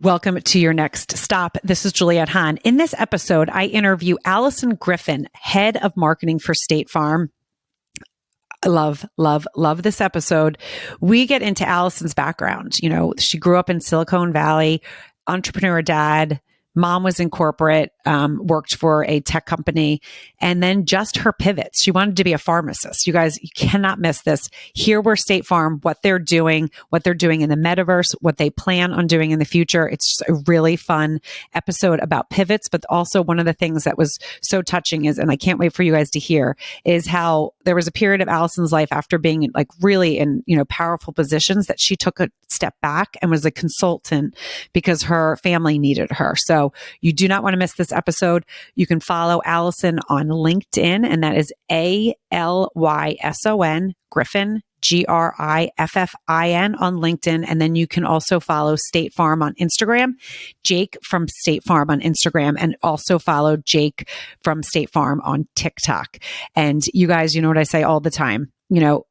Welcome to Your Next Stop. This is Juliette Hahn. In this episode, I interview Alyson Griffin, head of marketing for State Farm. I love this episode. We get into Alyson's background. You know, she grew up in Silicon Valley, entrepreneur dad. Mom was in corporate, worked for a tech company, and then just her pivots. She wanted to be a pharmacist. You guys, you cannot miss this. Here we're State Farm, what they're doing in the metaverse, what they plan on doing in the future. It's just a really fun episode about pivots, but also one of the things that was so touching is, and I can't wait for you guys to hear, is how there was a period of Alyson's life after being like really in, powerful positions that she took a step back and was a consultant because her family needed her. So you do not want to miss this episode. You can follow Alyson on LinkedIn, and that is Alyson, Griffin, Griffin on LinkedIn. And then you can also follow State Farm on Instagram, Jake from State Farm on Instagram, and also follow Jake from State Farm on TikTok. And you guys, you know what I say all the time.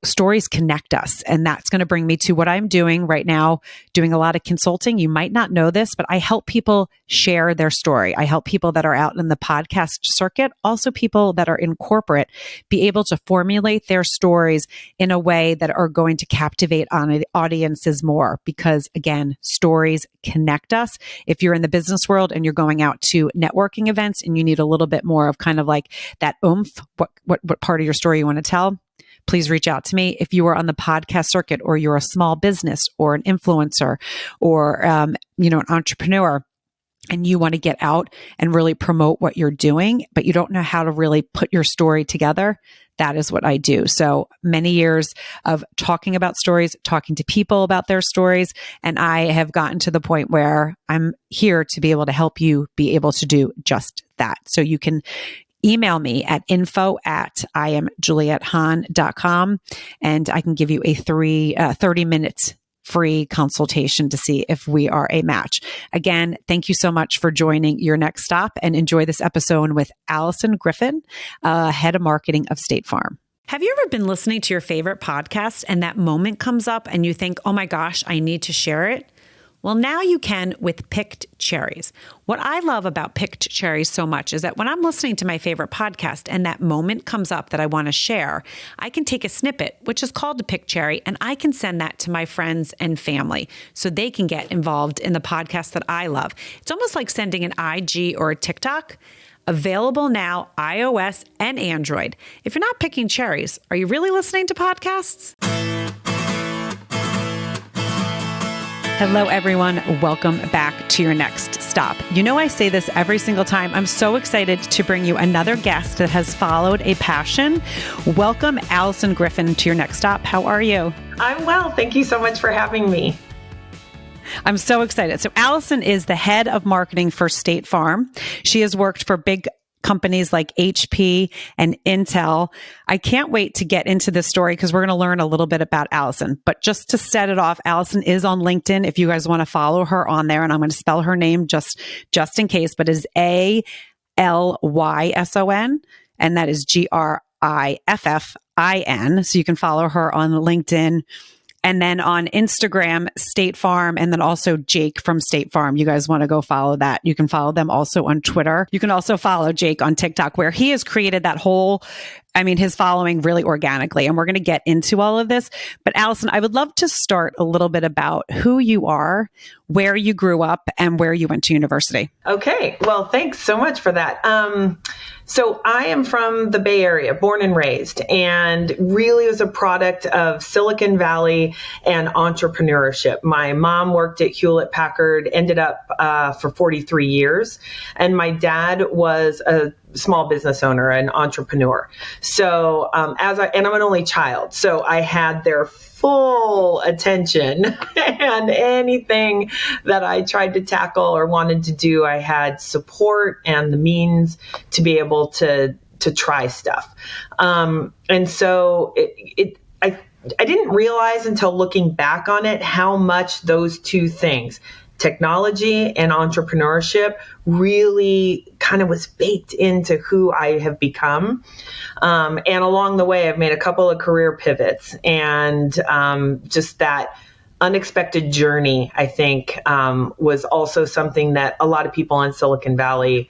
Stories connect us. And that's going to bring me to what I'm doing right now, doing a lot of consulting. You might not know this, but I help people share their story. I help people that are out in the podcast circuit, also people that are in corporate, be able to formulate their stories in a way that are going to captivate audiences more. Because again, stories connect us. If you're in the business world and you're going out to networking events and you need a little bit more of kind of like that oomph, what part of your story you want to tell, please reach out to me. If you are on the podcast circuit or you're a small business or an influencer or, an entrepreneur and you want to get out and really promote what you're doing, but you don't know how to really put your story together, that is what I do. So many years of talking about stories, talking to people about their stories, and I have gotten to the point where I'm here to be able to help you be able to do just that. So you can email me at info@IamJulietteHahn.com, and I can give you a 30-minute free consultation to see if we are a match. Again, thank you so much for joining Your Next Stop, and enjoy this episode with Alyson Griffin, head of marketing of State Farm. Have you ever been listening to your favorite podcast and that moment comes up and you think, oh my gosh, I need to share it? Well, now you can with Picked Cherries. What I love about Picked Cherries so much is that when I'm listening to my favorite podcast and that moment comes up that I want to share, I can take a snippet, which is called a Picked Cherry, and I can send that to my friends and family so they can get involved in the podcast that I love. It's almost like sending an IG or a TikTok. Available now, iOS and Android. If you're not picking cherries, are you really listening to podcasts? Hello, everyone. Welcome back to Your Next Stop. You know, I say this every single time. I'm so excited to bring you another guest that has followed a passion. Welcome, Alyson Griffin, to Your Next Stop. How are you? I'm well. Thank you so much for having me. I'm so excited. So Alyson is the head of marketing for State Farm. She has worked for big companies like HP and Intel. I can't wait to get into this story because we're going to learn a little bit about Alyson. But just to set it off, Alyson is on LinkedIn if you guys want to follow her on there. And I'm going to spell her name just in case, but is Alyson, and that is Griffin. So you can follow her on LinkedIn. And then on Instagram, State Farm, and then also Jake from State Farm. You guys want to go follow that. You can follow them also on Twitter. You can also follow Jake on TikTok, where he has created that whole, his following really organically. And we're going to get into all of this. But Alyson, I would love to start a little bit about who you are, where you grew up, and where you went to university. Okay. Well, thanks so much for that. So I am from the Bay Area, born and raised, and really was a product of Silicon Valley and entrepreneurship. My mom worked at Hewlett-Packard, ended up for 43 years, and my dad was a small business owner, an entrepreneur. So I'm an only child, so I had their full attention, and anything that I tried to tackle or wanted to do, I had support and the means to be able to try stuff. And so I didn't realize until looking back on it how much those two things, technology and entrepreneurship, really kind of was baked into who I have become. And along the way, I've made a couple of career pivots, and just that unexpected journey, I think, was also something that a lot of people in Silicon Valley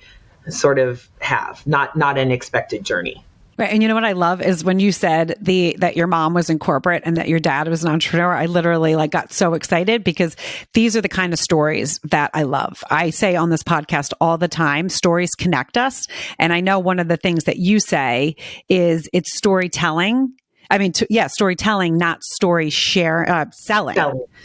sort of have, not an expected journey. Right. And you know what I love is when you said that your mom was in corporate and that your dad was an entrepreneur, I literally got so excited because these are the kind of stories that I love. I say on this podcast all the time, stories connect us. And I know one of the things that you say is it's storytelling. I mean, storytelling, not selling.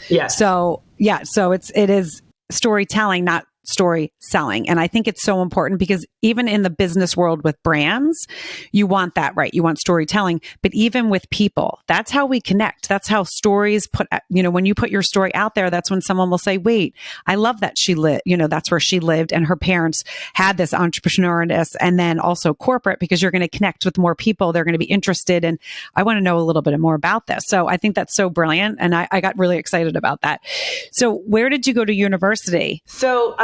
Yes. So it is storytelling, not story selling. And I think it's so important because even in the business world with brands, you want that, right? You want storytelling, but even with people, that's how we connect. That's how stories when you put your story out there, that's when someone will say, wait, I love that she lived, that's where she lived and her parents had this entrepreneurness and then also corporate, because you're going to connect with more people. They're going to be interested. And I want to know a little bit more about this. So I think that's so brilliant. And I got really excited about that. So where did you go to university? So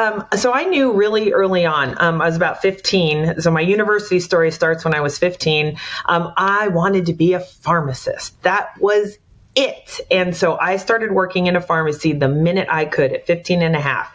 I knew really early on, I was about 15. So my university story starts when I was 15. I wanted to be a pharmacist. That was it. And so I started working in a pharmacy the minute I could at 15 and a half.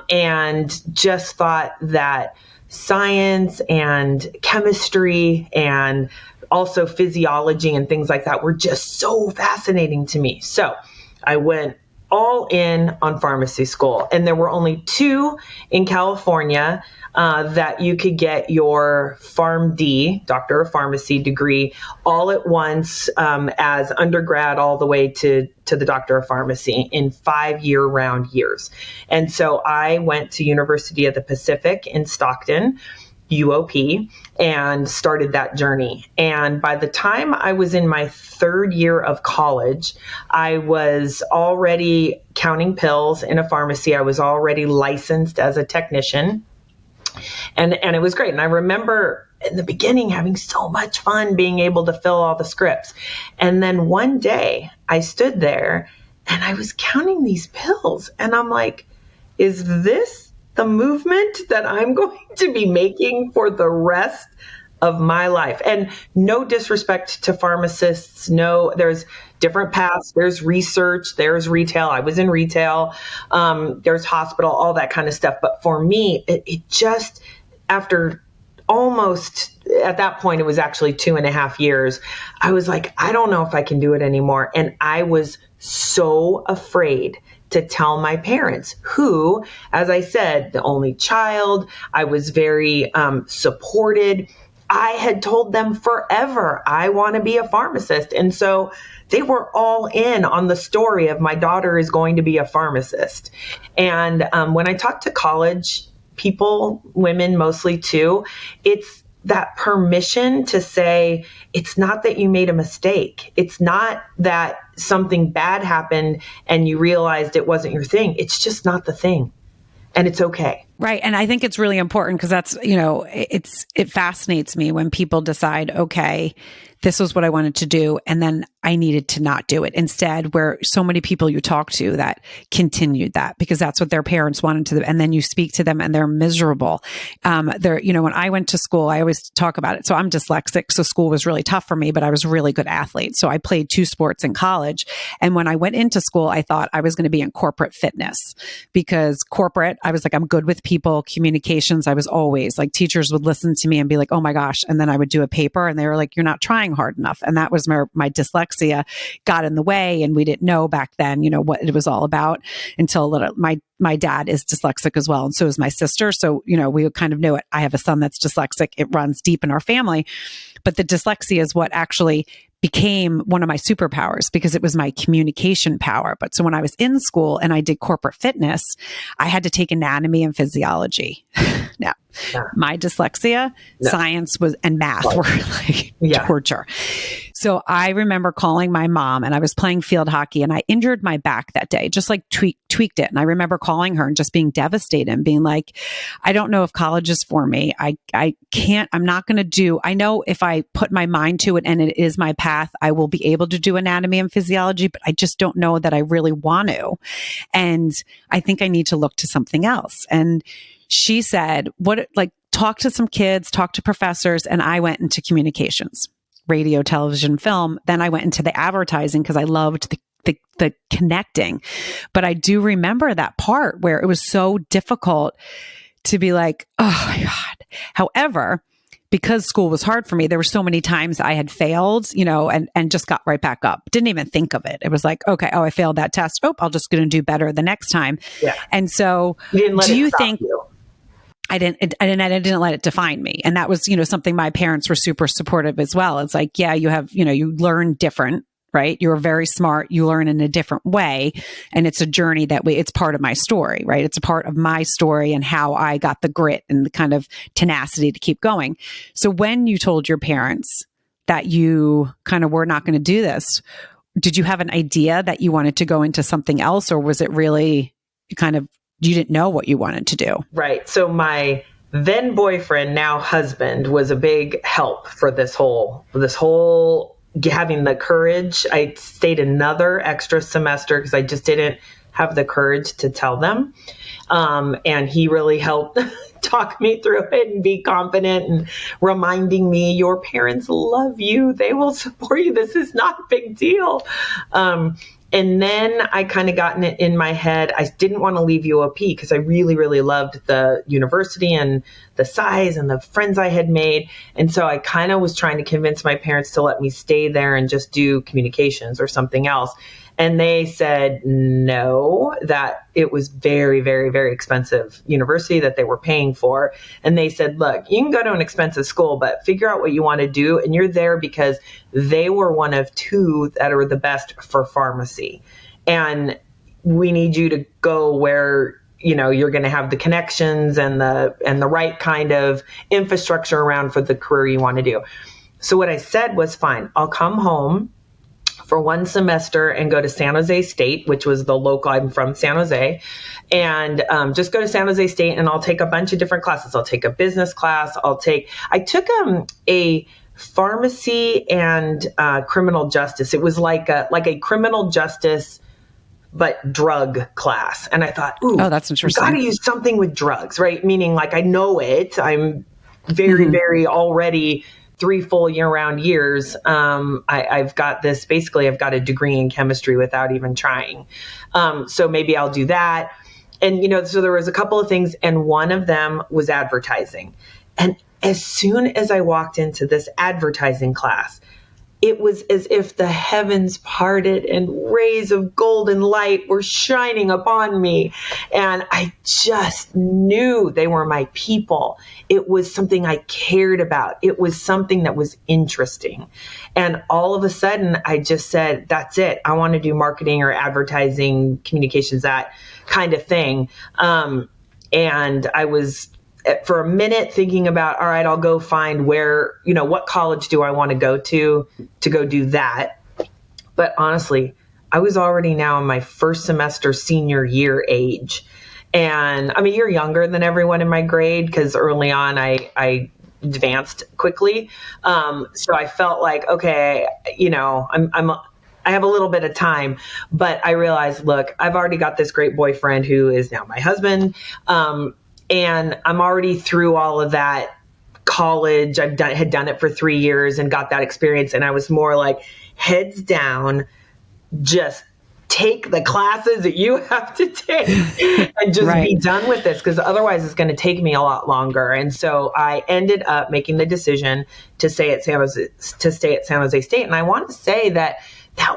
And just thought that science and chemistry and also physiology and things like that were just so fascinating to me. So I went all in on pharmacy school. And there were only 2 in California that you could get your PharmD, Doctor of Pharmacy degree, all at once as undergrad all the way to the Doctor of Pharmacy in 5 year-round years. And so I went to University of the Pacific in Stockton, UOP, and started that journey. And by the time I was in my 3rd year of college, I was already counting pills in a pharmacy. I was already licensed as a technician. And it was great. And I remember in the beginning having so much fun being able to fill all the scripts. And then one day I stood there and I was counting these pills. And I'm like, is this the movement that I'm going to be making for the rest of my life? And no disrespect to pharmacists. No, there's different paths. There's research, there's retail. I was in retail. There's hospital, all that kind of stuff. But for me, it just, after almost, at that point, it was actually 2.5 years, I was like, I don't know if I can do it anymore. And I was so afraid to tell my parents, who, as I said, the only child, I was very supported. I had told them forever, I want to be a pharmacist. And so they were all in on the story of my daughter is going to be a pharmacist. And when I talk to college people, women mostly too, it's that permission to say, it's not that you made a mistake. It's not that something bad happened and you realized it wasn't your thing. It's just not the thing. And it's okay. Right. And I think it's really important because that's, it fascinates me when people decide, okay, this was what I wanted to do. And then I needed to not do it instead, where so many people you talk to that continued that because that's what their parents wanted to, and then you speak to them and they're miserable. When I went to school, I always talk about it. So I'm dyslexic. So school was really tough for me, but I was a really good athlete. So I played 2 sports in college. And when I went into school, I thought I was going to be in corporate fitness because corporate, I was like, I'm good with people, communications. I was always like, teachers would listen to me and be like, oh my gosh. And then I would do a paper and they were like, you're not trying hard enough. And that was my dyslexia got in the way. And we didn't know back then, what it was all about until my dad is dyslexic as well. And so is my sister. So, we kind of knew it. I have a son that's dyslexic. It runs deep in our family, but the dyslexia is what actually became one of my superpowers because it was my communication power. But so when I was in school and I did corporate fitness, I had to take anatomy and physiology. Now, my dyslexia, science and math were like torture. So I remember calling my mom and I was playing field hockey and I injured my back that day, just like tweaked it. And I remember calling her and just being devastated and being like, I don't know if college is for me. I can't, I'm not going to do, I know if I put my mind to it and it is my path, I will be able to do anatomy and physiology, but I just don't know that I really want to. And I think I need to look to something else. And she said, talk to some kids, talk to professors. And I went into communications, radio, television, film. Then I went into the advertising because I loved the connecting. But I do remember that part where it was so difficult to be like, oh my God. However, because school was hard for me, there were so many times I had failed, and just got right back up. Didn't even think of it. It was like, okay, I failed that test. Oh, I'll just going to do better the next time. Yeah. And so do you think I didn't let it define me? And that was, something my parents were super supportive as well. It's like, yeah, you learn different, right? You're very smart. You learn in a different way. And it's a journey it's part of my story, right? It's a part of my story and how I got the grit and the kind of tenacity to keep going. So when you told your parents that you kind of were not going to do this, did you have an idea that you wanted to go into something else? Or was it really kind of, you didn't know what you wanted to do? Right. So my then boyfriend, now husband, was a big help for this whole having the courage. I stayed another extra semester because I just didn't have the courage to tell them. And he really helped talk me through it and be confident and reminding me, your parents love you. They will support you. This is not a big deal. And then I kind of gotten it in my head. I didn't want to leave UOP because I really, really loved the university and the size and the friends I had made. And so I kind of was trying to convince my parents to let me stay there and just do communications or something else. And they said no, that it was very, very, very expensive university that they were paying for. And they said, look, you can go to an expensive school, but figure out what you want to do. And you're there because they were one of two that are the best for pharmacy. And we need you to go where, you're going to have the connections and the right kind of infrastructure around for the career you want to do. So what I said was, fine, I'll come home for one semester and go to San Jose State, which was the local, I'm from San Jose, and just go to San Jose State and I'll take a bunch of different classes. I'll take a business class. I took a pharmacy and criminal justice. It was like a criminal justice, but drug class. And I thought, ooh, that's interesting. Got to use something with drugs, right? Meaning like I know it. I'm very, very already 3 full year-round years, I've got this, basically I've got a degree in chemistry without even trying. So maybe I'll do that. And, so there was a couple of things, and one of them was advertising. And as soon as I walked into this advertising class, it was as if the heavens parted and rays of golden light were shining upon me. And I just knew they were my people. It was something I cared about. It was something that was interesting. And all of a sudden, I just said, that's it. I want to do marketing or advertising, communications, that kind of thing. And I was for a minute thinking about, all right, I'll go find where, what college do I want to go go do that. But honestly, I was already now in my first semester senior year age. And I'm a year younger than everyone in my grade because early on I advanced quickly. So I felt like, okay, I have a little bit of time, but I realized, look, I've already got this great boyfriend who is now my husband. And I'm already through all of that college. Had done it for 3 years and got that experience. And I was more like, heads down, just take the classes that you have to take and just be done with this, because otherwise it's going to take me a lot longer. And so I ended up making the decision to stay at San Jose State. And I want to say that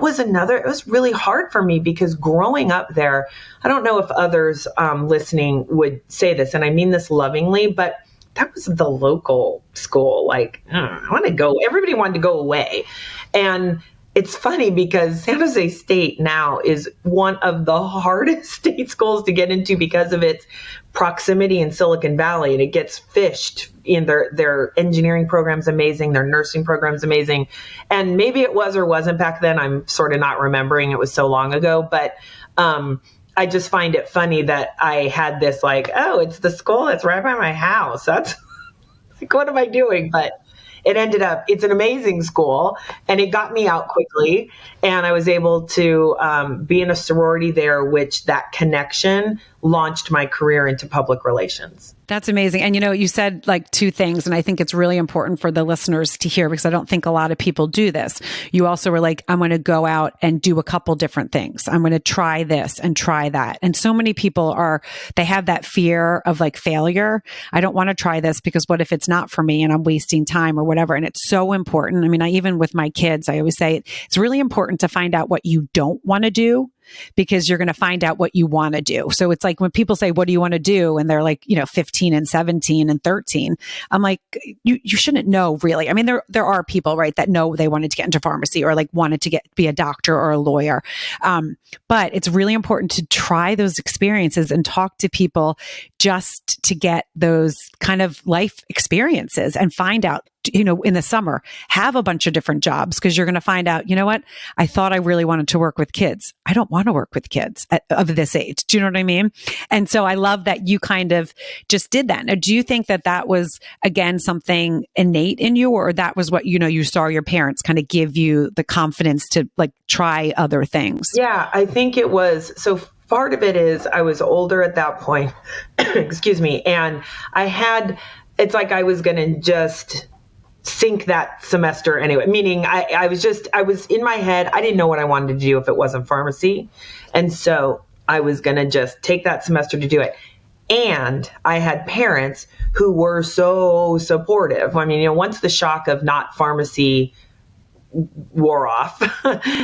was it was really hard for me because growing up there, I don't know if others listening would say this, and I mean this lovingly, but that was the local school. Like, I want to go, everybody wanted to go away. And it's funny because San Jose State now is one of the hardest state schools to get into because of its proximity in Silicon Valley, and it gets fished in their engineering program's amazing, their nursing program's amazing. And maybe it was or wasn't back then. I'm sort of not remembering. It was so long ago, but I just find it funny that I had this like, oh, it's the school that's right by my house. That's like, what am I doing? But it ended up, it's an amazing school, and it got me out quickly. And I was able to be in a sorority there, which that connection launched my career into public relations. That's amazing. And you said like two things, and I think it's really important for the listeners to hear because I don't think a lot of people do this. You also were like, I'm going to go out and do a couple different things. I'm going to try this and try that. And so many people they have that fear of like failure. I don't want to try this because what if it's not for me and I'm wasting time or whatever. And it's so important. I mean, even with my kids, I always say it's really important to find out what you don't want to do, because you're going to find out what you want to do. So it's like when people say, what do you want to do? And they're like, 15 and 17 and 13. I'm like, you shouldn't know really. I mean, there are people, right, that know they wanted to get into pharmacy or like wanted to be a doctor or a lawyer. But it's really important to try those experiences and talk to people just to get those kind of life experiences and find out, in the summer, have a bunch of different jobs because you're going to find out, you know what? I thought I really wanted to work with kids. I don't want to work with kids of this age. Do you know what I mean? And so I love that you kind of just did that. Now, do you think that was, again, something innate in you, or that was what, you saw your parents kind of give you the confidence to like try other things? Yeah, I think it was. So part of it is I was older at that point, excuse me. And it's like I was going to just sink that semester anyway, meaning I was in my head. I didn't know what I wanted to do if it wasn't pharmacy. And so I was going to just take that semester to do it. And I had parents who were so supportive. I mean, once the shock of not pharmacy wore off,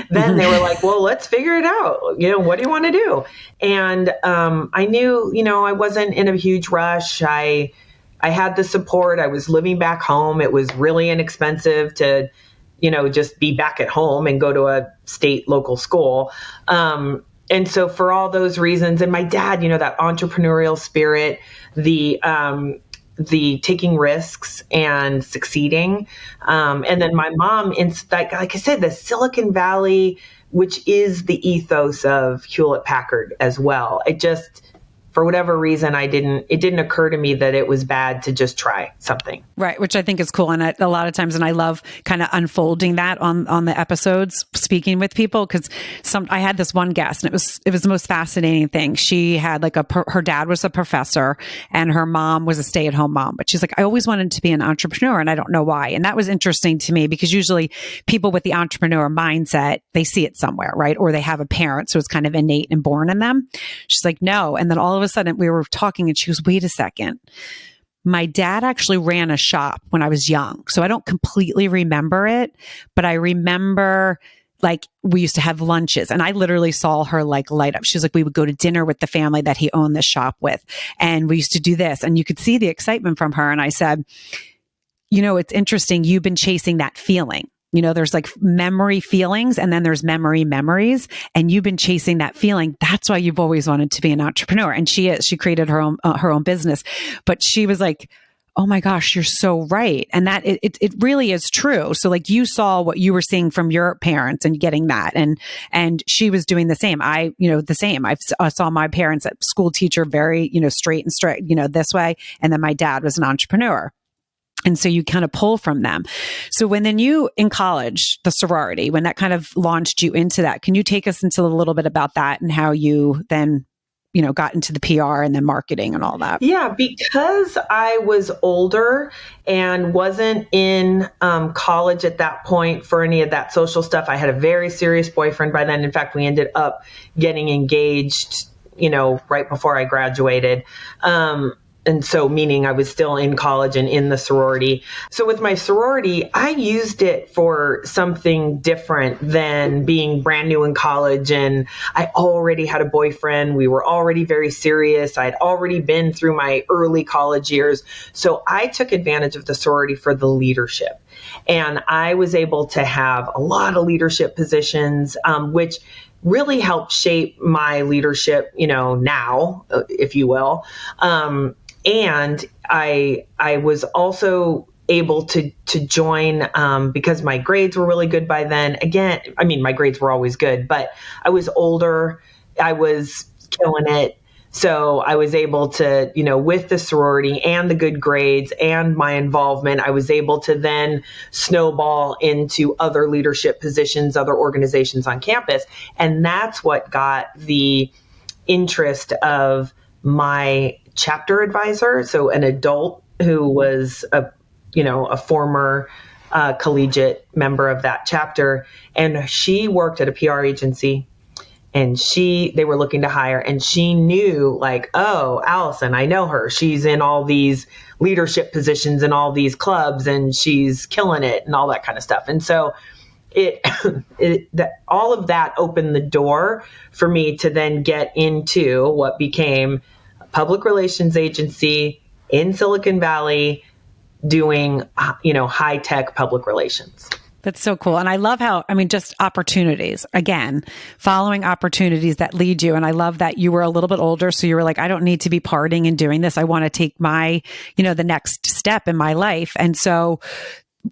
then they were like, well, let's figure it out. What do you want to do? And I knew, I wasn't in a huge rush. I had the support. I was living back home. It was really inexpensive to, just be back at home and go to a state local school. And so for all those reasons, and my dad, that entrepreneurial spirit, the taking risks and succeeding. And then my mom, like I said, the Silicon Valley, which is the ethos of Hewlett Packard as well. For whatever reason, it didn't occur to me that it was bad to just try something. Right. Which I think is cool. And a lot of times, and I love kind of unfolding that on the episodes, speaking with people, because I had this one guest and it was the most fascinating thing. She had like her dad was a professor and her mom was a stay-at-home mom, but she's like, I always wanted to be an entrepreneur and I don't know why. And that was interesting to me because usually people with the entrepreneur mindset, they see it somewhere, right? Or they have a parent. So it's kind of innate and born in them. She's like, no. And then all of a sudden we were talking and she goes, wait a second. My dad actually ran a shop when I was young. So I don't completely remember it, but I remember like we used to have lunches and I literally saw her like light up. She's like, we would go to dinner with the family that he owned the shop with. And we used to do this and you could see the excitement from her. And I said, it's interesting. You've been chasing that feeling. There's like memory feelings and then there's memories and you've been chasing that feeling. That's why you've always wanted to be an entrepreneur. And she created her own business, but she was like, oh my gosh, you're so right. And that it really is true. So like you saw what you were seeing from your parents and getting that. And she was doing the same. The same. I saw my parents at school teacher, very, straight and straight, this way. And then my dad was an entrepreneur. And so you kind of pull from them. So then you in college, the sorority, when that kind of launched you into that, can you take us into a little bit about that and how you then, got into the PR and then marketing and all that? Yeah, because I was older and wasn't in college at that point for any of that social stuff. I had a very serious boyfriend by then. In fact, we ended up getting engaged, right before I graduated. And so meaning I was still in college and in the sorority. So with my sorority, I used it for something different than being brand new in college. And I already had a boyfriend. We were already very serious. I had already been through my early college years. So I took advantage of the sorority for the leadership. And I was able to have a lot of leadership positions, which really helped shape my leadership, now, if you will. And I was also able to join because my grades were really good by then. Again, I mean, my grades were always good, but I was older. I was killing it. So I was able to, with the sorority and the good grades and my involvement, I was able to then snowball into other leadership positions, other organizations on campus. And that's what got the interest of my chapter advisor, so an adult who was a former collegiate member of that chapter, and she worked at a PR agency, and they were looking to hire, and she knew, like, oh, Alyson, I know her. She's in all these leadership positions in all these clubs, and she's killing it and all that kind of stuff. And so all of that opened the door for me to then get into what became a public relations agency in Silicon Valley, doing, high tech public relations. That's so cool. And I love how, just opportunities, again, following opportunities that lead you. And I love that you were a little bit older. So you were like, I don't need to be partying and doing this. I want to take my, the next step in my life. And so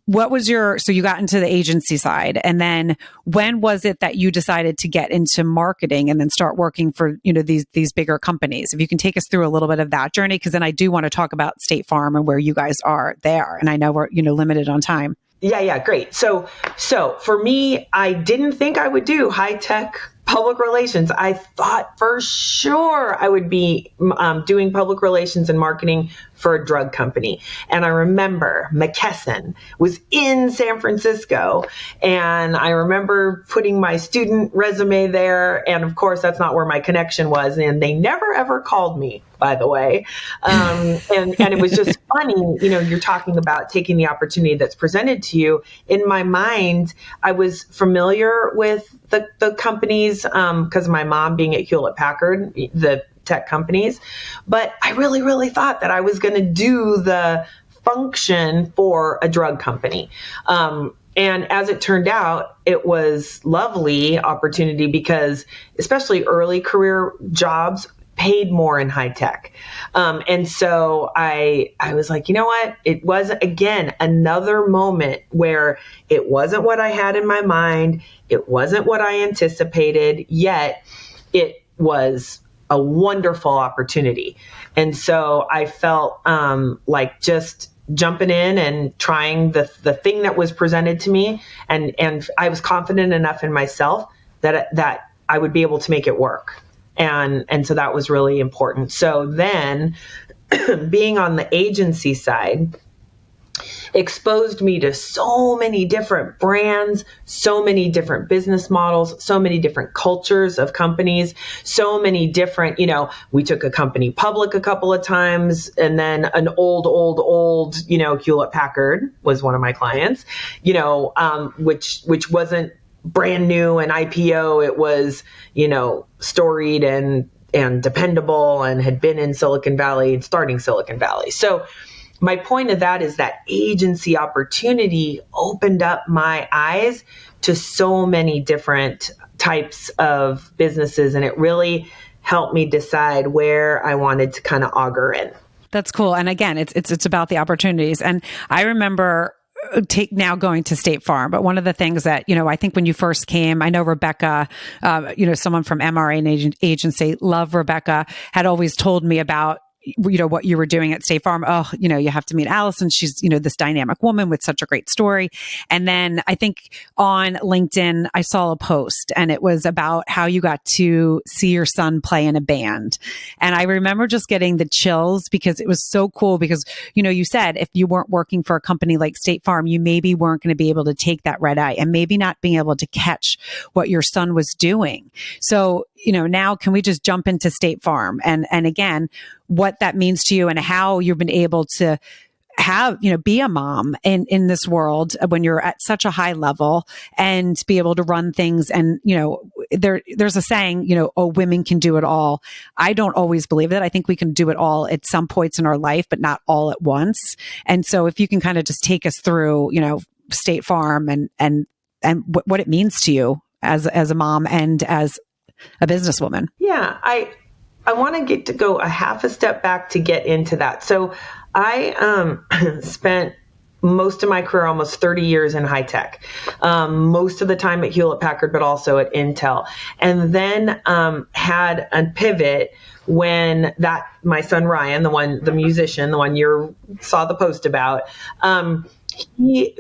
so you got into the agency side, and then when was it that you decided to get into marketing and then start working for, these bigger companies? If you can take us through a little bit of that journey, because then I do want to talk about State Farm and where you guys are there. And I know we're, limited on time. Yeah, great. So for me, I didn't think I would do high tech public relations. I thought for sure I would be doing public relations and marketing for a drug company. And I remember McKesson was in San Francisco, and I remember putting my student resume there. And of course, that's not where my connection was. And they never, ever called me, by the way. And it was just funny, you're talking about taking the opportunity that's presented to you. In my mind, I was familiar with the companies because of my mom being at Hewlett-Packard, the tech companies. But I really, really thought that I was going to do the function for a drug company. And as it turned out, it was lovely opportunity because especially early career jobs paid more in high tech. And so I was like, you know what? It was, again, another moment where it wasn't what I had in my mind. It wasn't what I anticipated, yet it was a wonderful opportunity. And so I felt like just jumping in and trying the thing that was presented to me. And I was confident enough in myself that I would be able to make it work. And so that was really important. So then being on the agency side exposed me to so many different brands, so many different business models, so many different cultures of companies, so many different, we took a company public a couple of times, and then an old, Hewlett-Packard was one of my clients, which wasn't brand new and IPO. It was, storied and dependable and had been in Silicon Valley, starting Silicon Valley. So my point of that is that agency opportunity opened up my eyes to so many different types of businesses, and it really helped me decide where I wanted to kind of auger in. That's cool. And again, it's about the opportunities. And I remember now going to State Farm. But one of the things that, I think when you first came, I know Rebecca, someone from MRA and agency, love Rebecca, had always told me about what you were doing at State Farm. Oh, you have to meet Alyson. She's, this dynamic woman with such a great story. And then I think on LinkedIn, I saw a post, and it was about how you got to see your son play in a band. And I remember just getting the chills because it was so cool because, you said if you weren't working for a company like State Farm, you maybe weren't going to be able to take that red eye and maybe not being able to catch what your son was doing. So, now can we just jump into State Farm and again, what that means to you and how you've been able to have, be a mom in this world when you're at such a high level and be able to run things. And, there's a saying, women can do it all. I don't always believe that. I think we can do it all at some points in our life, but not all at once. And so if you can kind of just take us through, State Farm and what it means to you as a mom and as a businesswoman. Yeah, I want to go a half a step back to get into that. So I spent most of my career, almost 30 years in high tech, most of the time at Hewlett-Packard, but also at Intel. And then had a pivot when my son Ryan, the musician, the one you saw the post about, he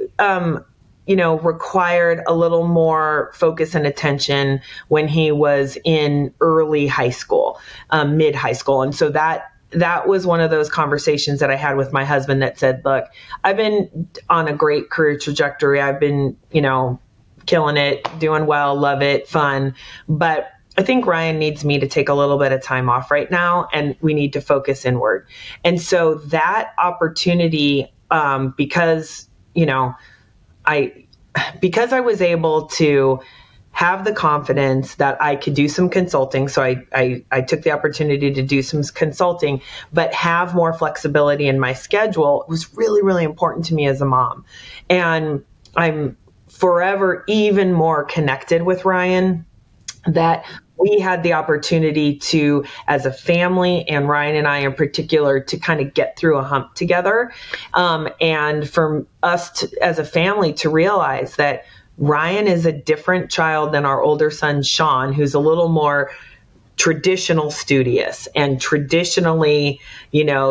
required a little more focus and attention when he was in early high school, mid high school. And so that was one of those conversations that I had with my husband that said, look, I've been on a great career trajectory. I've been, killing it, doing well, love it, fun. But I think Ryan needs me to take a little bit of time off right now, and we need to focus inward. And so that opportunity, because I was able to have the confidence that I could do some consulting. So I took the opportunity to do some consulting, but have more flexibility in my schedule. It was really, really important to me as a mom. And I'm forever even more connected with Ryan, that we had the opportunity to, as a family, and Ryan and I in particular, to kind of get through a hump together. And for us as a family to realize that Ryan is a different child than our older son, Sean, who's a little more traditional studious and traditionally,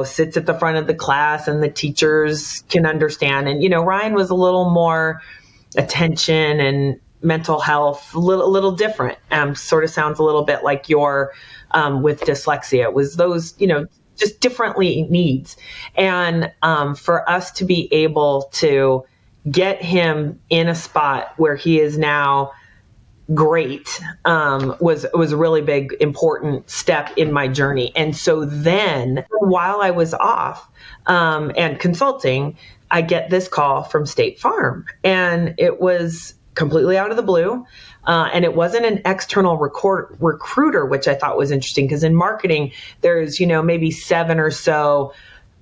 sits at the front of the class and the teachers can understand. And, Ryan was a little more attention and mental health, a little different. Sort of sounds a little bit like your with dyslexia. It was those, just differently needs. And for us to be able to get him in a spot where he is now great was a really big, important step in my journey. And so then while I was off and consulting, I get this call from State Farm, and it was completely out of the blue. And it wasn't an external recruiter, which I thought was interesting, because in marketing, there's, maybe 7 or so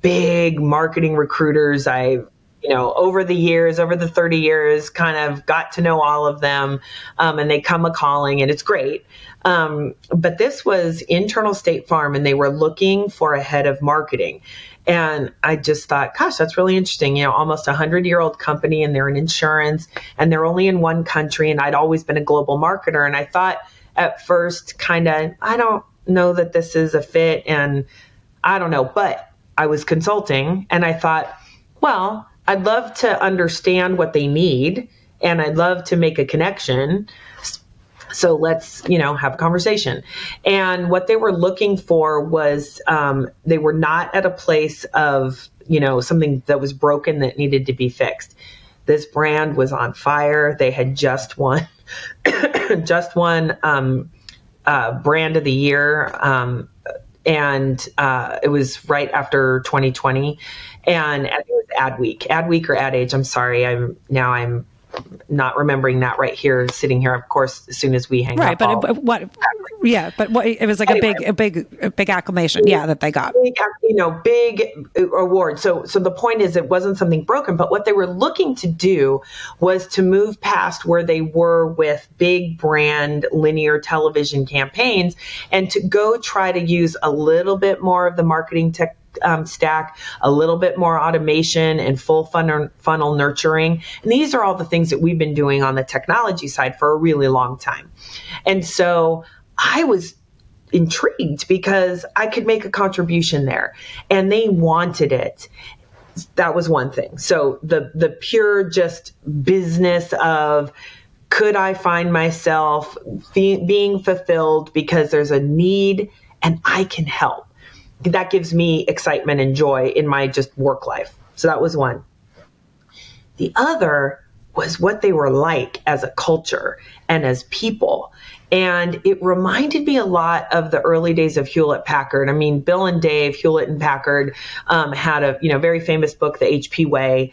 big marketing recruiters. Over the 30 years, kind of got to know all of them, and they come a-calling, and it's great. But this was internal State Farm, and they were looking for a head of marketing. And I just thought, gosh, that's really interesting. Almost 100-year-old company, and they're in insurance, and they're only in one country. And I'd always been a global marketer. And I thought at first, I don't know that this is a fit, and I don't know. But I was consulting, and I thought, well, I'd love to understand what they need, and I'd love to make a connection. So let's, have a conversation. And what they were looking for was, they were not at a place of, something that was broken that needed to be fixed. This brand was on fire. They had just won, brand of the year. And it was right after 2020, and it was Ad Week or Ad Age. I'm sorry. I'm not remembering that right here, sitting here. Of course, as soon as we hang up, it was like a big acclamation, that they got. Big award. So the point is, it wasn't something broken, but what they were looking to do was to move past where they were with big brand linear television campaigns, and to go try to use a little bit more of the marketing tech stack, a little bit more automation and full funnel nurturing. And these are all the things that we've been doing on the technology side for a really long time. And so I was intrigued because I could make a contribution there, and they wanted it. That was one thing. So the pure just business of, could I find myself being fulfilled because there's a need and I can help? That gives me excitement and joy in my just work life. So that was one. The other was what they were like as a culture and as people. And it reminded me a lot of the early days of Hewlett Packard. I mean, Bill and Dave, Hewlett and Packard, had a very famous book, The HP Way.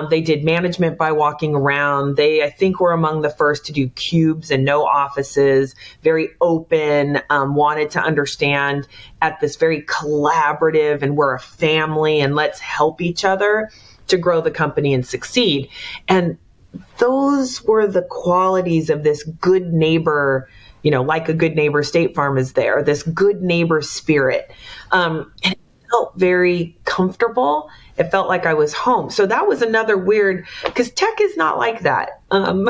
They did management by walking around. They, I think, were among the first to do cubes and no offices, very open, wanted to understand at this very collaborative, and we're a family and let's help each other to grow the company and succeed. And those were the qualities of this good neighbor, like a good neighbor, State Farm is there, this good neighbor spirit. And it felt very comfortable. It felt like I was home. So that was another weird, because tech is not like that. I'll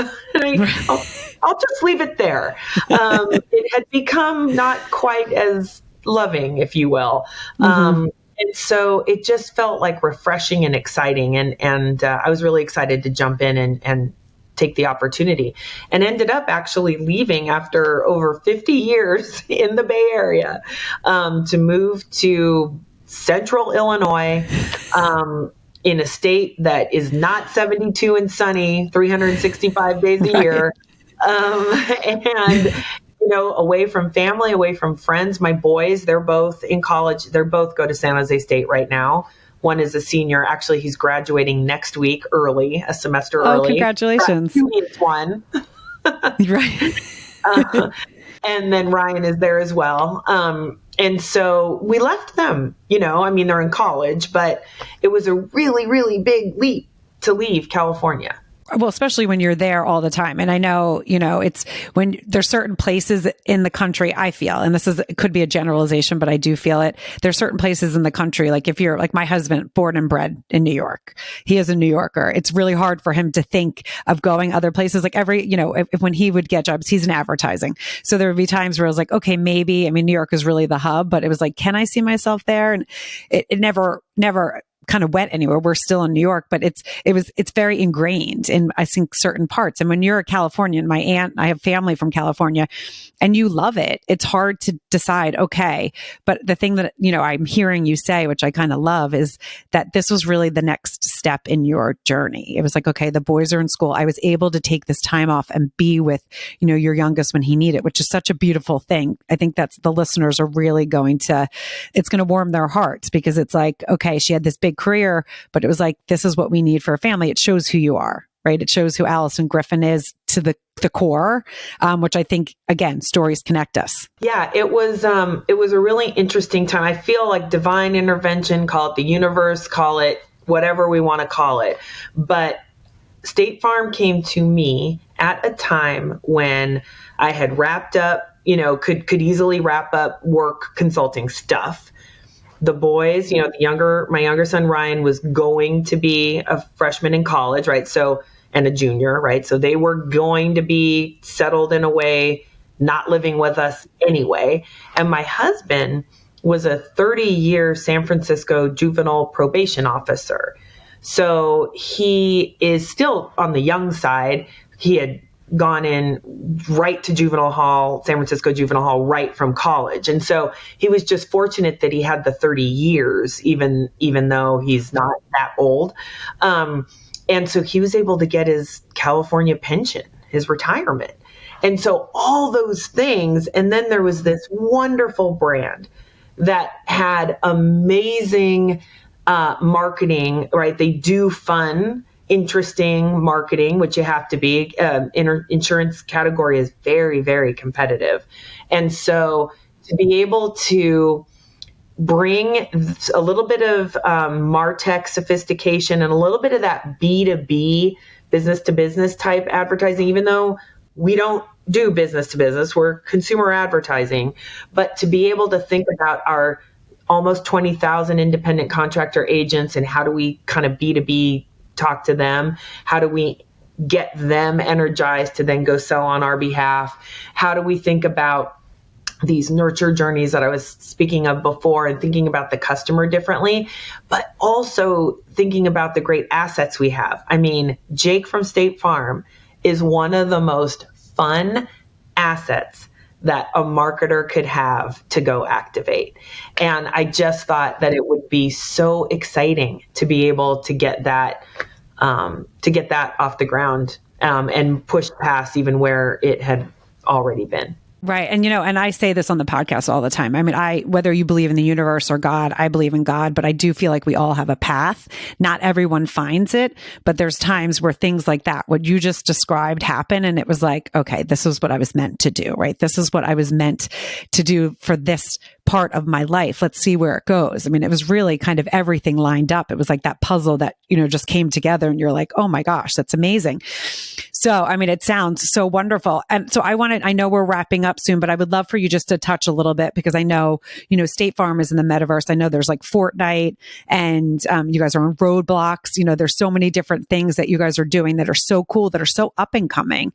just leave it there. It had become not quite as loving, if you will. And so it just felt like refreshing and exciting. And I was really excited to jump in and take the opportunity, and ended up actually leaving after over 50 years in the Bay Area to move to central Illinois, in a state that is not 72 and sunny 365 days a year. And, away from family, away from friends. My boys, they're both in college. They're both go to San Jose State right now. One is a senior. Actually, he's graduating next week early, a semester early. Oh, congratulations. One. Right. And then Ryan is there as well. And so we left them, they're in college, but it was a really, really big leap to leave California. Well, especially when you're there all the time. And I know, it's when there's certain places in the country, I feel, and it could be a generalization, but I do feel it. There's certain places in the country, like if you're like my husband, born and bred in New York, he is a New Yorker. It's really hard for him to think of going other places. Like when he would get jobs, he's in advertising. So there would be times where I was like, okay, maybe, New York is really the hub, but it was like, can I see myself there? And it never kind of went anywhere. We're still in New York, but it's very ingrained in, I think, certain parts. And when you're a Californian, I have family from California, and you love it, it's hard to decide, okay. But the thing that, I'm hearing you say, which I kind of love, is that this was really the next step in your journey. It was like, okay, the boys are in school. I was able to take this time off and be with, your youngest when he needed, which is such a beautiful thing. I think that's the listeners are really it's going to warm their hearts, because it's like, okay, she had this big career, but it was like, this is what we need for a family. It shows who you are, right? It shows who Alyson Griffin is to the core, which I think, again, stories connect us. Yeah, it was a really interesting time. I feel like divine intervention, call it the universe, call it whatever we want to call it. But State Farm came to me at a time when I had wrapped up, could easily wrap up work consulting stuff. The boys, my younger son, Ryan, was going to be a freshman in college, right? So, and a junior, right? So they were going to be settled in a way, not living with us anyway. And my husband was a 30-year San Francisco juvenile probation officer. So he is still on the young side. He had gone in right to juvenile hall, San Francisco juvenile hall, right from college. And so he was just fortunate that he had the 30 years, even though he's not that old. And so he was able to get his California pension, his retirement. And so all those things. And then there was this wonderful brand that had amazing marketing, right? They do fun, interesting marketing, which you have to be. Insurance category is very, very competitive. And so to be able to bring a little bit of MarTech sophistication and a little bit of that B2B, business to business type advertising, even though we don't do business to business, we're consumer advertising, but to be able to think about our almost 20,000 independent contractor agents and how do we kind of B2B talk to them? How do we get them energized to then go sell on our behalf? How do we think about these nurture journeys that I was speaking of before, and thinking about the customer differently, but also thinking about the great assets we have? Jake from State Farm is one of the most fun assets that a marketer could have to go activate. And I just thought that it would be so exciting to be able to get that off the ground, and push past even where it had already been. Right. And, and I say this on the podcast all the time. Whether you believe in the universe or God, I believe in God, but I do feel like we all have a path. Not everyone finds it, but there's times where things like that, what you just described, happen. And it was like, okay, this is what I was meant to do, right? This is what I was meant to do for this part of my life. Let's see where it goes. It was really kind of everything lined up. It was like that puzzle that, just came together, and you're like, oh my gosh, that's amazing. So, it sounds so wonderful. And so I know we're wrapping up soon, but I would love for you just to touch a little bit, because I know, State Farm is in the metaverse. I know there's like Fortnite, and you guys are on Roadblocks. There's so many different things that you guys are doing that are so cool, that are so up and coming,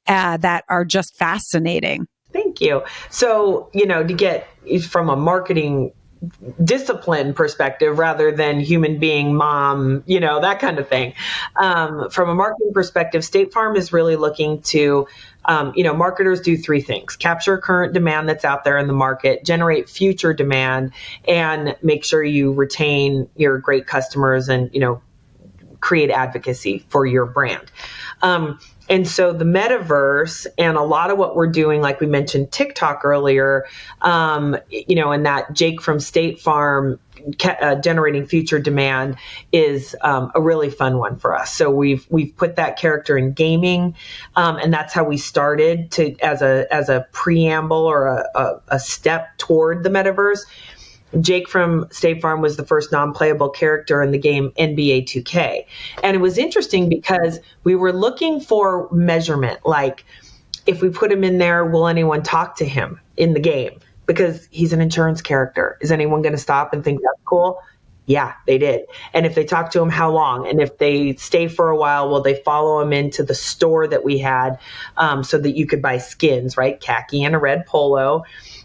that are just fascinating. Thank you. So, to get from a marketing discipline perspective rather than human being, mom, that kind of thing. From a marketing perspective, State Farm is really looking to, marketers do three things: capture current demand that's out there in the market, generate future demand, and make sure you retain your great customers and, create advocacy for your brand. And so the metaverse and a lot of what we're doing, like we mentioned TikTok earlier, and that Jake from State Farm generating future demand is a really fun one for us. So we've put that character in gaming, and that's how we started as a preamble or a step toward the metaverse. Jake from State Farm was the first non-playable character in the game NBA 2K. And it was interesting because we were looking for measurement, like if we put him in there, will anyone talk to him in the game? Because he's an insurance character. Is anyone going to stop and think that's cool? Yeah, they did. And if they talk to him, how long? And if they stay for a while, will they follow him into the store that we had so that you could buy skins, right? Khaki and a red polo.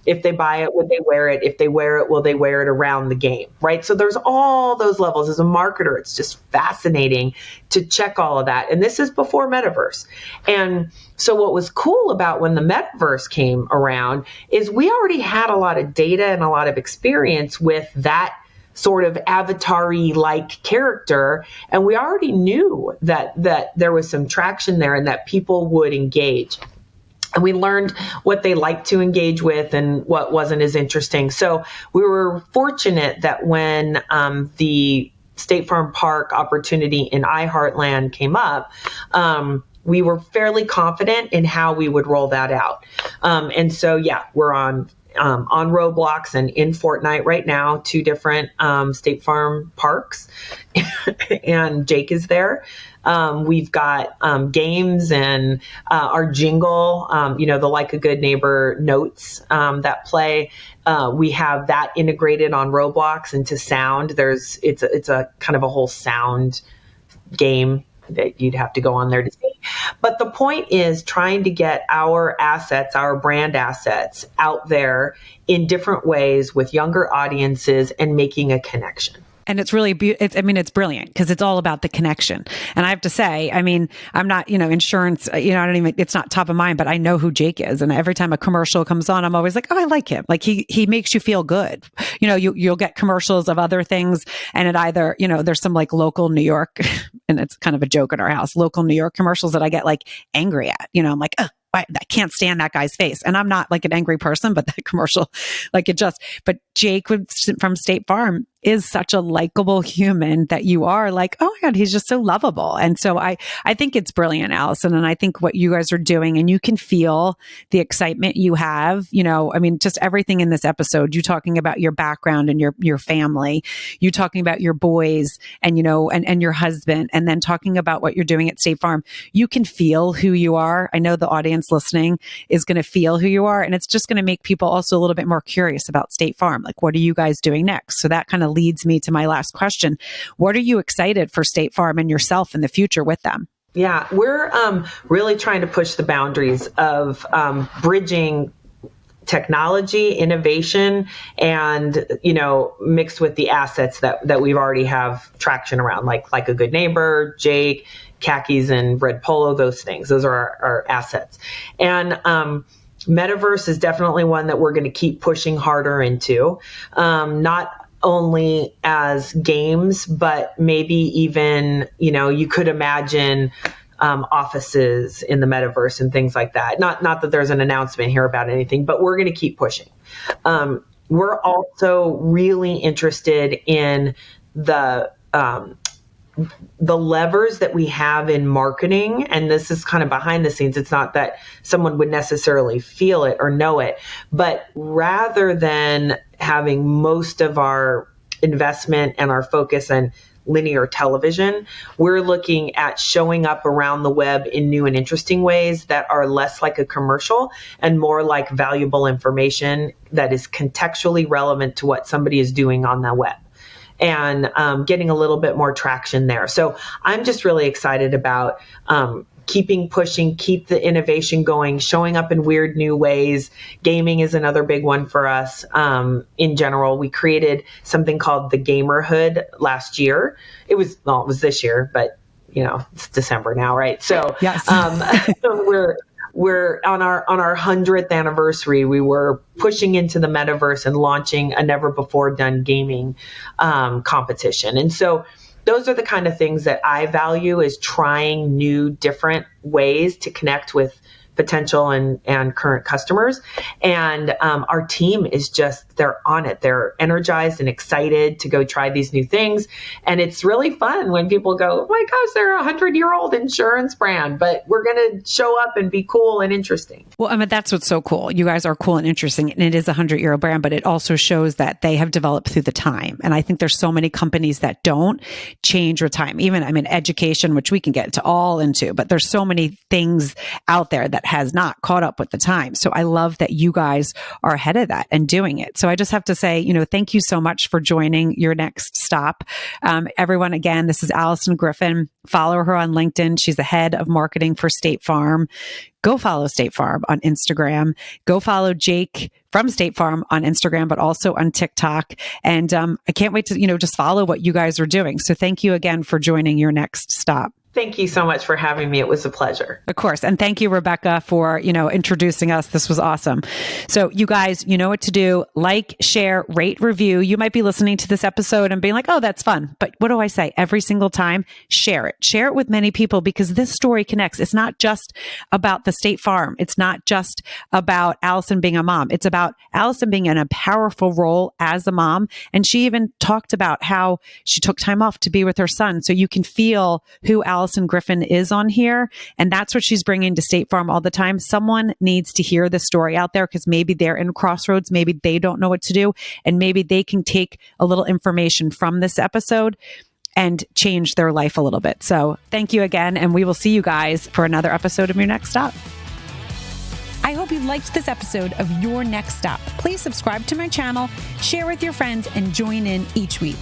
If they buy it, would they wear it? If they wear it, will they wear it around the game, right? So there's all those levels. As a marketer, it's just fascinating to check all of that. And this is before metaverse. And so what was cool about when the metaverse came around is we already had a lot of data and a lot of experience with that sort of avatar-y like character. And we already knew that there was some traction there and that people would engage. And we learned what they liked to engage with and what wasn't as interesting. So we were fortunate that when the State Farm Park opportunity in iHeartland came up, we were fairly confident in how we would roll that out. And so, we're on Roblox and in Fortnite right now, 2 different State Farm parks, and Jake is there. We've got games and our jingle, the Like a Good Neighbor notes that play. We have that integrated on Roblox into sound. It's a kind of a whole sound game that you'd have to go on there to see. But the point is trying to get our assets, our brand assets out there in different ways with younger audiences and making a connection. And it's really, it's brilliant because it's all about the connection. And I have to say, I'm not, insurance, it's not top of mind, but I know who Jake is. And every time a commercial comes on, I'm always like, oh, I like him. Like he makes you feel good. You'll get commercials of other things and it either, there's some like local New York, and it's kind of a joke at our house, local New York commercials that I get like angry at, I'm like, oh, I can't stand that guy's face. And I'm not like an angry person, but that commercial, but Jake from State Farm is such a likable human that you are like, oh my God, he's just so lovable. And so I think it's brilliant, Alyson. And I think what you guys are doing, and you can feel the excitement you have, just everything in this episode, you talking about your background and your family, you talking about your boys and, and your husband, and then talking about what you're doing at State Farm. You can feel who you are. I know the audience listening is going to feel who you are. And it's just going to make people also a little bit more curious about State Farm. Like, what are you guys doing next? So that kind of leads me to my last question. What are you excited for State Farm and yourself in the future with them? Yeah, we're really trying to push the boundaries of bridging technology, innovation, and, mixed with the assets that we already have traction around, like a good neighbor, Jake, khakis and red polo, those things. Those are our assets. And metaverse is definitely one that we're going to keep pushing harder into, not only as games, but maybe even, you could imagine offices in the metaverse and things like that. Not that there's an announcement here about anything, but we're going to keep pushing. We're also really interested in the levers that we have in marketing. And this is kind of behind the scenes. It's not that someone would necessarily feel it or know it, but rather than having most of our investment and our focus on linear television, we're looking at showing up around the web in new and interesting ways that are less like a commercial and more like valuable information that is contextually relevant to what somebody is doing on the web, and getting a little bit more traction there. So I'm just really excited about keeping pushing, keep the innovation going, showing up in weird new ways. Gaming is another big one for us. In general, we created something called the Gamerhood last year. It was this year, but it's December now, right? So, yes. we're on our 100th anniversary. We were pushing into the metaverse and launching a never before done gaming competition. And so those are the kind of things that I value, is trying new, different ways to connect with potential and current customers. And our team is they're on it. They're energized and excited to go try these new things. And it's really fun when people go, oh my gosh, they're a 100-year-old insurance brand, but we're going to show up and be cool and interesting. Well, I mean, that's what's so cool. You guys are cool and interesting, and it is a 100-year-old brand, but it also shows that they have developed through the time. And I think there's so many companies that don't change with time. Even, education, which we can get into, but there's so many things out there that has not caught up with the time. So I love that you guys are ahead of that and doing it. So I just have to say, thank you so much for joining Your Next Stop. Everyone, again, this is Alyson Griffin. Follow her on LinkedIn. She's the head of marketing for State Farm. Go follow State Farm on Instagram. Go follow Jake from State Farm on Instagram, but also on TikTok. And I can't wait to, just follow what you guys are doing. So thank you again for joining Your Next Stop. Thank you so much for having me. It was a pleasure. Of course. And thank you, Rebecca, for, introducing us. This was awesome. So you guys, you know what to do. Like, share, rate, review. You might be listening to this episode and being like, oh, that's fun. But what do I say? Every single time, share it. Share it with many people, because this story connects. It's not just about the State Farm. It's not just about Alyson being a mom. It's about Alyson being in a powerful role as a mom. And she even talked about how she took time off to be with her son. So you can feel who Alyson Griffin is on here. And that's what she's bringing to State Farm all the time. Someone needs to hear this story out there, because maybe they're in crossroads. Maybe they don't know what to do. And maybe they can take a little information from this episode and change their life a little bit. So thank you again. And we will see you guys for another episode of Your Next Stop. I hope you liked this episode of Your Next Stop. Please subscribe to my channel, share with your friends, and join in each week.